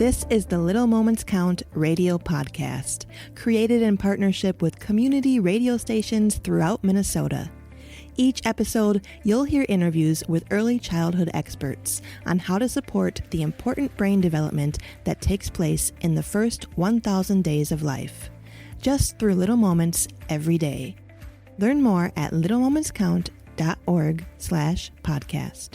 This is the Little Moments Count radio podcast, created in partnership with community radio stations throughout Minnesota. Each episode, you'll hear interviews with early childhood experts on how to support the important brain development that takes place in the first 1,000 days of life, just through little moments every day. Learn more at littlemomentscount.org/podcast.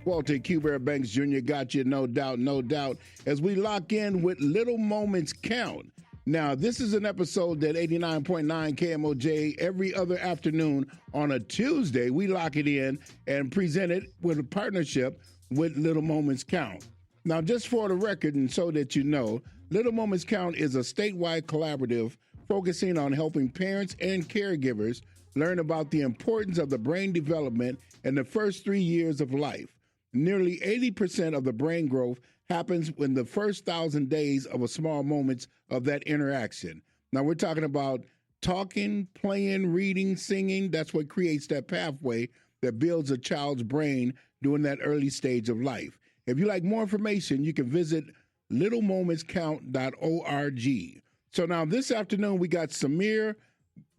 Walter Q. Bear Banks Jr. got you, no doubt, as we lock in with Little Moments Count. Now, this is an episode that 89.9 KMOJ every other afternoon on a Tuesday. We lock it in and present it with a partnership with Little Moments Count. Now, just for the record and so that you know, Little Moments Count is a statewide collaborative focusing on helping parents and caregivers learn about the importance of the brain development in the first 3 years of life. Nearly 80% of the brain growth happens in the first 1,000 days of a small moments of that interaction. Now, we're talking about talking, playing, reading, singing. That's what creates that pathway that builds a child's brain during that early stage of life. If you'd like more information, you can visit littlemomentscount.org. So now this afternoon, we got Sameerah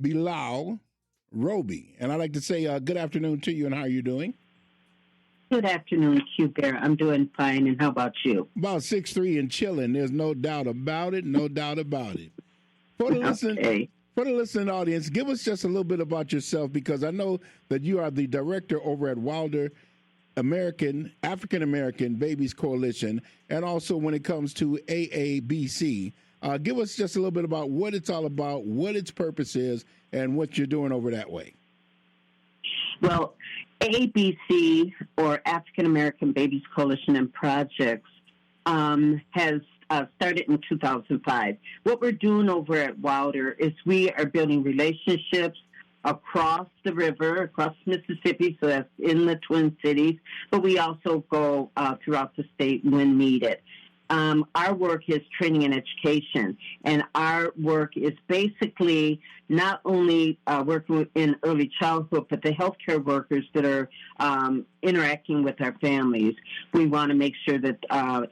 Bilal-Roby. And I'd like to say good afternoon to you, and how are you doing? Good afternoon, Q Bear. I'm doing fine, and how about you? About 6'3" and chilling. There's no doubt about it. For the listening audience, give us just a little bit about yourself, because I know that you are the director over at Wilder African American Babies Coalition, and also when it comes to AABC. Give us just a little bit about what it's all about, what its purpose is, and what you're doing over that way. Well, AABC, or African American Babies Coalition and Projects, has started in 2005. What we're doing over at Wilder is we are building relationships across the river, across Mississippi, so that's in the Twin Cities, but we also go throughout the state when needed. Our work is training and education, and our work is basically not only working in early childhood, but the healthcare workers that are interacting with our families. We want to make sure that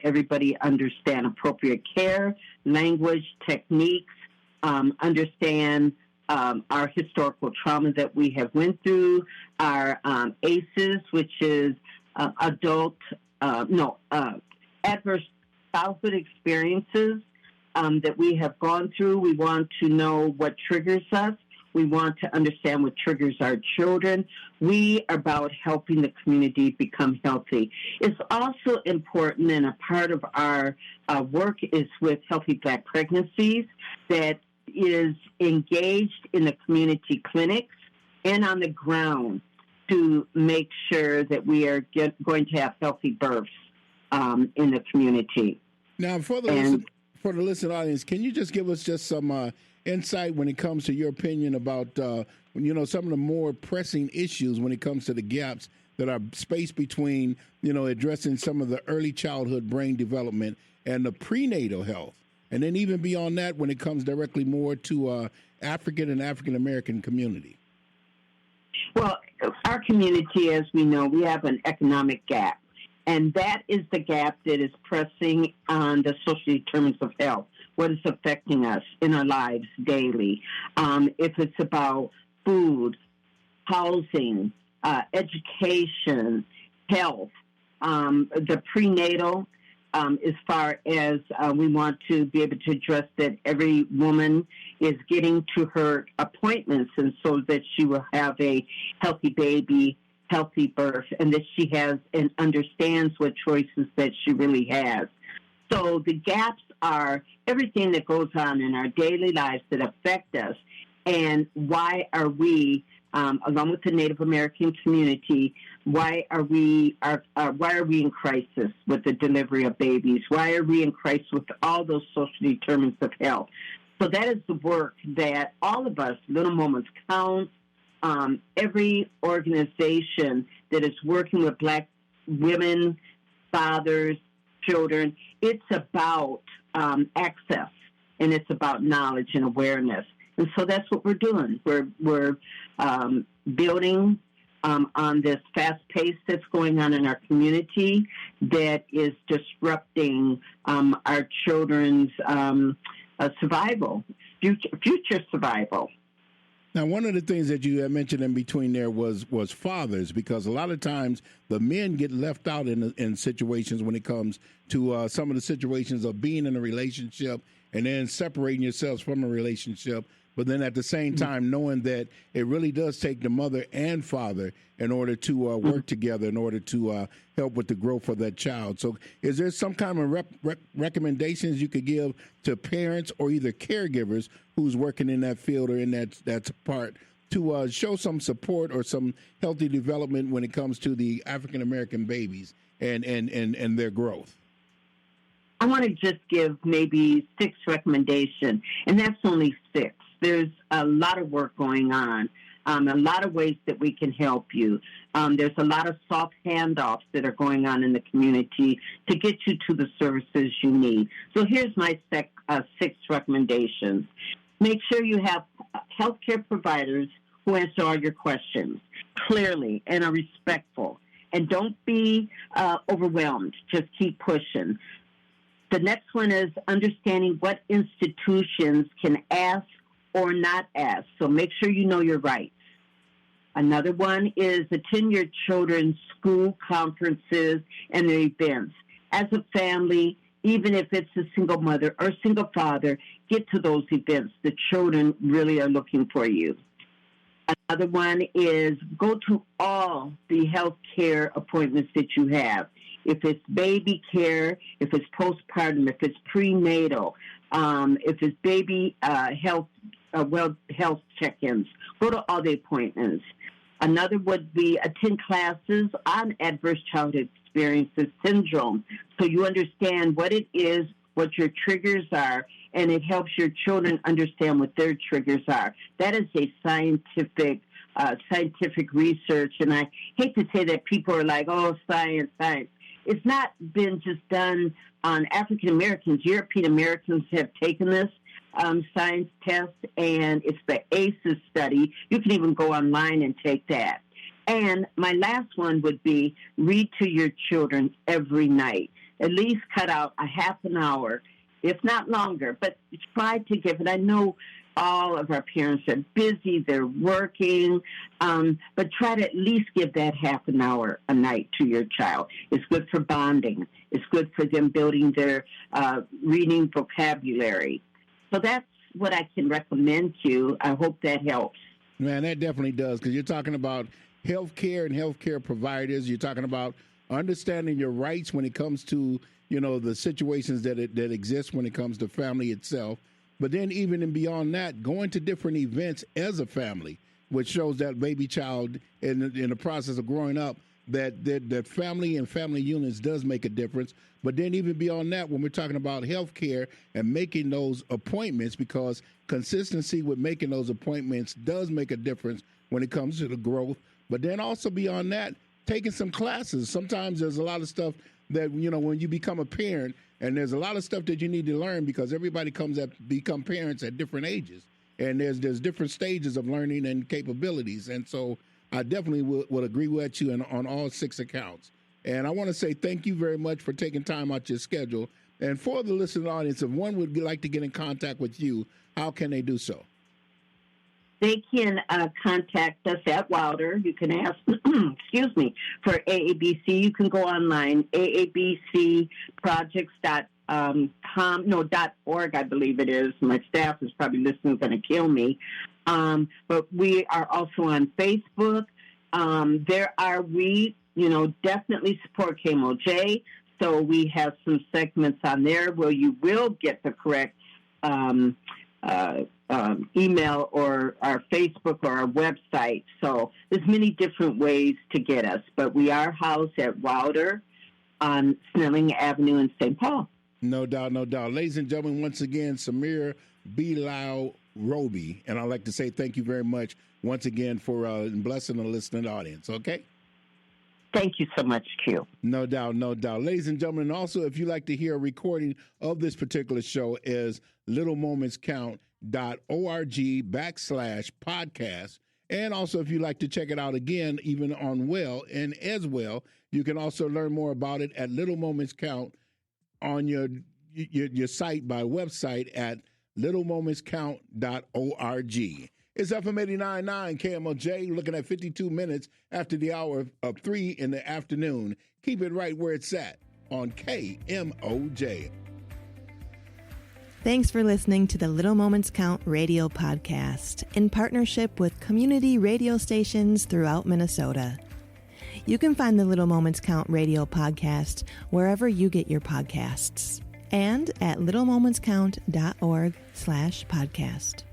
everybody understand appropriate care, language, techniques, understand our historical trauma that we have went through, our ACEs, which is adverse childhood experiences that we have gone through. We want to know what triggers us. We want to understand what triggers our children. We are about helping the community become healthy. It's also important, and a part of our work is with Healthy Black Pregnancies, that is engaged in the community clinics and on the ground to make sure that we are going to have healthy births in the community. Now, for the listening audience, can you just give us just some insight when it comes to your opinion about some of the more pressing issues when it comes to the gaps that are spaced between addressing some of the early childhood brain development and the prenatal health, and then even beyond that when it comes directly more to African and African American community? Well, our community, as we know, we have an economic gap. And that is the gap that is pressing on the social determinants of health, what is affecting us in our lives daily. If it's about food, housing, education, health, the prenatal, as far as we want to be able to address that every woman is getting to her appointments, and so that she will have a healthy baby, healthy birth, and that she has and understands what choices that she really has. So the gaps are everything that goes on in our daily lives that affect us, and why are we, along with the Native American community, why are we in crisis with the delivery of babies? Why are we in crisis with all those social determinants of health? So that is the work that all of us, Little Moments Count, every organization that is working with Black women, fathers, children, it's about access, and it's about knowledge and awareness. And so that's what we're doing. We're building on this fast pace that's going on in our community that is disrupting our children's survival, future survival. Now, one of the things that you had mentioned in between there was fathers, because a lot of times the men get left out in situations when it comes to some of the situations of being in a relationship and then separating yourselves from a relationship. But then at the same time, knowing that it really does take the mother and father in order to work together in order to help with the growth of that child. So is there some kind of recommendations you could give to parents or either caregivers who's working in that field or in that part to show some support or some healthy development when it comes to the African-American babies and their growth? I want to just give maybe 6 recommendations, and that's only 6. There's a lot of work going on, a lot of ways that we can help you. There's a lot of soft handoffs that are going on in the community to get you to the services you need. So here's my 6 recommendations. Make sure you have healthcare providers who answer all your questions clearly and are respectful. And don't be overwhelmed. Just keep pushing. The next one is understanding what institutions can ask or not ask. So make sure you know your rights. Another one is attend your children's school conferences and their events. As a family, even if it's a single mother or single father, get to those events. The children really are looking for you. Another one is go to all the health care appointments that you have. If it's baby care, if it's postpartum, if it's prenatal, if it's baby health check-ins, go to all the appointments. Another would be attend classes on adverse childhood experiences syndrome, so you understand what it is, what your triggers are, and it helps your children understand what their triggers are. That is a scientific research, and I hate to say that people are like, oh, science. It's not been just done on African Americans. European Americans have taken this science test, and it's the ACEs study. You can even go online and take that. And my last one would be read to your children every night. At least cut out a half an hour, if not longer, but try to give it. I know all of our parents are busy, they're working, but try to at least give that half an hour a night to your child. It's good for bonding. It's good for them building their reading vocabulary. So that's what I can recommend to you. I hope that helps. Man, that definitely does, because you're talking about health care and healthcare providers. You're talking about understanding your rights when it comes to, the situations that exist when it comes to family itself. But then even and beyond that, going to different events as a family, which shows that baby child in the process of growing up, that family and family units does make a difference. But then even beyond that, when we're talking about health care and making those appointments, because consistency with making those appointments does make a difference when it comes to the growth. But then also beyond that, taking some classes. Sometimes there's a lot of stuff that, when you become a parent, and there's a lot of stuff that you need to learn because everybody become parents at different ages. And there's different stages of learning and capabilities. And so I definitely will agree with you on all 6 accounts. And I want to say thank you very much for taking time out your schedule. And for the listening audience, if one would like to get in contact with you, how can they do so? They can contact us at Wilder. You can ask, for AABC. You can go online, aabcprojects.org, I believe it is. My staff is probably listening, going to kill me. But we are also on Facebook. Definitely support KMOJ. So we have some segments on there where you will get the correct email or our Facebook or our website. So there's many different ways to get us. But we are housed at Wilder on Snelling Avenue in St. Paul. No doubt, no doubt. Ladies and gentlemen, once again, Sameerah Bilal-Roby. And I'd like to say thank you very much once again for blessing the listening audience, okay? Thank you so much, Q. No doubt, no doubt. Ladies and gentlemen, also, if you'd like to hear a recording of this particular show, is littlemomentscount.org/podcast. And also, if you'd like to check it out again, even on Well and as well, you can also learn more about it at Little Moments Count on your site by website at littlemomentscount.org. It's FM 89.9 KMOJ, looking at 52 minutes after the hour of 3 in the afternoon. Keep it right where it's at on KMOJ. Thanks for listening to the Little Moments Count radio podcast in partnership with community radio stations throughout Minnesota. You can find the Little Moments Count radio podcast wherever you get your podcasts and at littlemomentscount.org/podcast.